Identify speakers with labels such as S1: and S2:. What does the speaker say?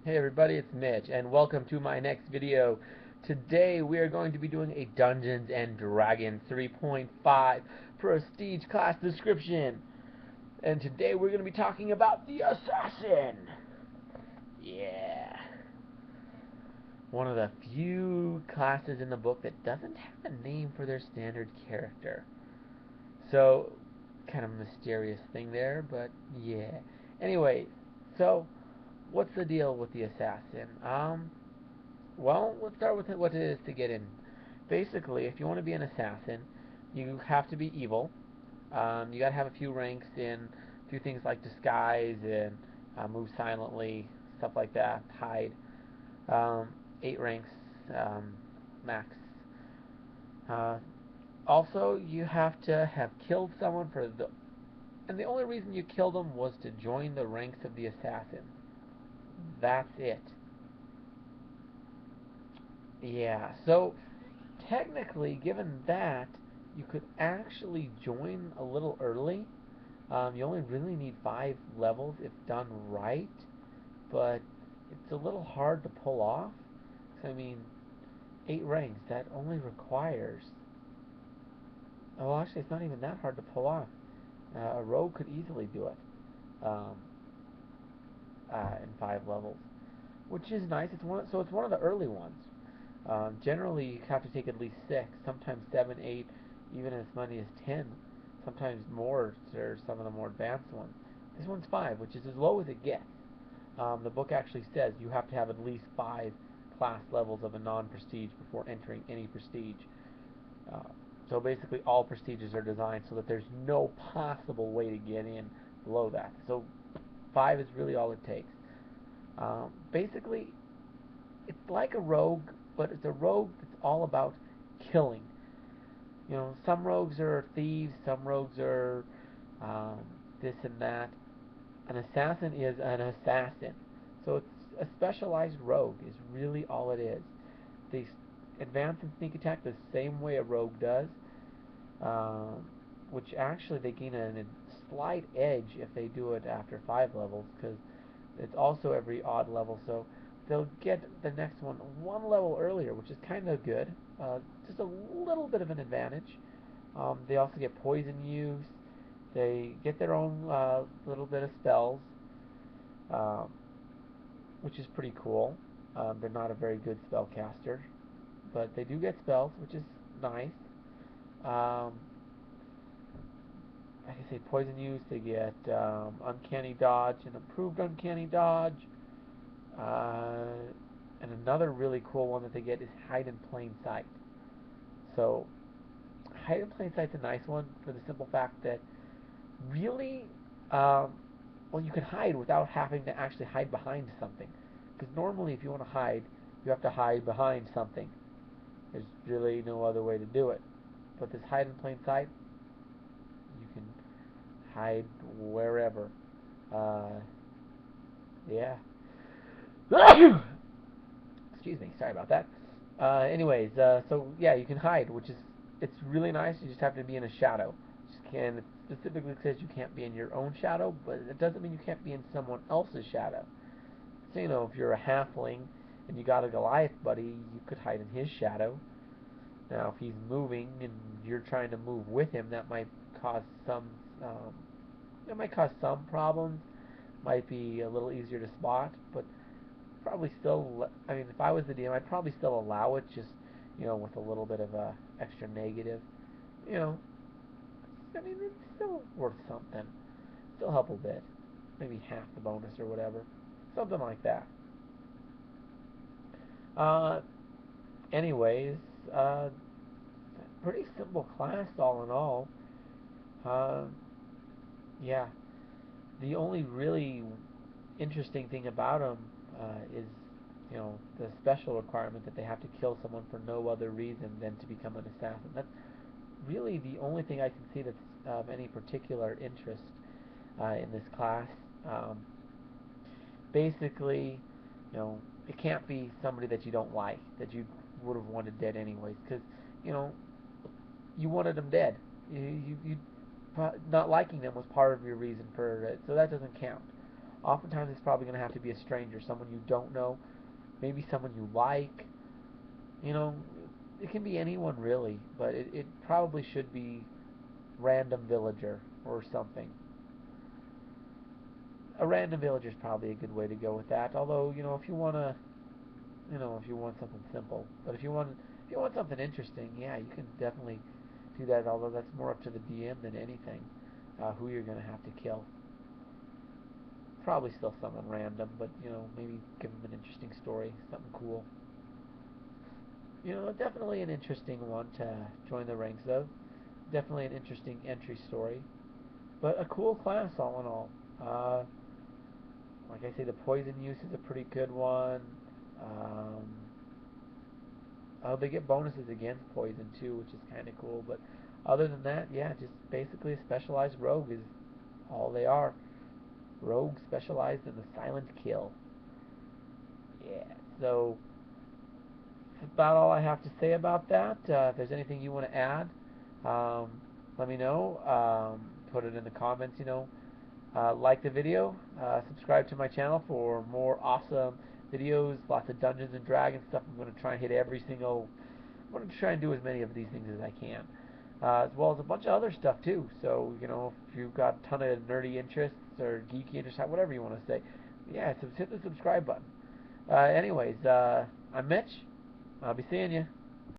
S1: Hey everybody, it's Mitch, and welcome to my next video. Today we are going to be doing a Dungeons & Dragons 3.5 Prestige class description. And today we're going to be talking about the Assassin. Yeah. One of the few classes in the book that doesn't have a name for their standard character. So, kind of a mysterious thing there, but yeah. Anyway, so what's the deal with the Assassin? Well, let's start with what it is to get in. Basically, if you want to be an assassin, you have to be evil. You got to have a few ranks in a few things like disguise and move silently, stuff like that, hide. 8 ranks max. Uh, Also, you have to have killed someone and the only reason you killed them was to join the ranks of the assassin. That's it. Yeah, so technically, given that, you could actually join a little early. You only really need 5 levels if done right, but it's a little hard to pull off. So, I mean, 8 ranks, that only requires. Oh, actually, it's not even that hard to pull off. A rogue could easily do it um, in 5 levels, which is nice. So it's one of the early ones. Generally, you have to take at least 6, sometimes 7, 8, even as many as 10, sometimes more for some of the more advanced ones. This one's 5, which is as low as it gets. The book actually says you have to have at least 5 class levels of a non-prestige before entering any prestige. Uh, so basically, all prestiges are designed so that there's no possible way to get in below that. So 5 is really all it takes. Basically, it's like a rogue, but it's a rogue that's all about killing. You know, some rogues are thieves, some rogues are um, this and that. An assassin is an assassin. So it's a specialized rogue is really all it is. They advance and sneak attack the same way a rogue does, um, which actually they gain a slight edge if they do it after 5 levels, because it's also every odd level, so they'll get the next one level earlier, which is kind of good. Just a little bit of an advantage. They also get poison use. They get their own little bit of spells, um, which is pretty cool. They're not a very good spellcaster, but they do get spells, which is nice. Um, like I say, poison use. They get uncanny dodge and improved uncanny dodge. Uh, and another really cool one that they get is hide in plain sight. So hide in plain sight's a nice one for the simple fact that really, um, well, you can hide without having to actually hide behind something. Because normally, if you want to hide, you have to hide behind something. There's really no other way to do it. But this hide in plain sight, you can hide wherever. Uh, yeah. Excuse me. Sorry about that. Anyways, so yeah, you can hide, which is it's really nice. You just have to be in a shadow. It specifically says you can't be in your own shadow, but it doesn't mean you can't be in someone else's shadow. So you know, if you're a halfling and you got a Goliath buddy, you could hide in his shadow. Now, if he's moving and you're trying to move with him, cause some um, that might cause some problems. Might be a little easier to spot, but probably still. I mean, if I was the DM, I'd probably still allow it, just with a little bit of a extra negative. You know, I mean, it's still worth something. Still help a bit, maybe half the bonus or whatever, something like that. Uh, Anyways, uh, pretty simple class all in all. Uh, yeah, the only really interesting thing about them is, the special requirement that they have to kill someone for no other reason than to become an assassin. That's really the only thing I can see that's of any particular interest in this class. Um, Basically, it can't be somebody that you don't like, that you would have wanted dead anyways, because, you know, you wanted them dead. Not liking them was part of your reason for it, so that doesn't count. Oftentimes it's probably going to have to be a stranger, someone you don't know, maybe someone you like. You know, it can be anyone really, but it probably should be random villager or something. A random villager is probably a good way to go with that. Although, if you want to, if you want something simple, but if you want something interesting, yeah, you can definitely do that. Although that's more up to the DM than anything, who you're going to have to kill. Probably still someone random, but maybe give them an interesting story, something cool. Definitely an interesting one to join the ranks of. Definitely an interesting entry story, but a cool class all in all. Like I say, the poison use is a pretty good one. Um, oh, they get bonuses against poison too, which is kind of cool. But other than that, yeah, just basically a specialized rogue is all they are. Rogue specialized in the silent kill. Yeah. So that's about all I have to say about that. If there's anything you want to add, um, let me know. Put it in the comments. Like the video, subscribe to my channel for more awesome videos, lots of Dungeons and Dragons stuff. I'm going to try and hit I'm going to try and do as many of these things as I can, as well as a bunch of other stuff too. So, if you've got a ton of nerdy interests or geeky interests, whatever you want to say, yeah, so hit the subscribe button. Anyways, I'm Mitch. I'll be seeing you.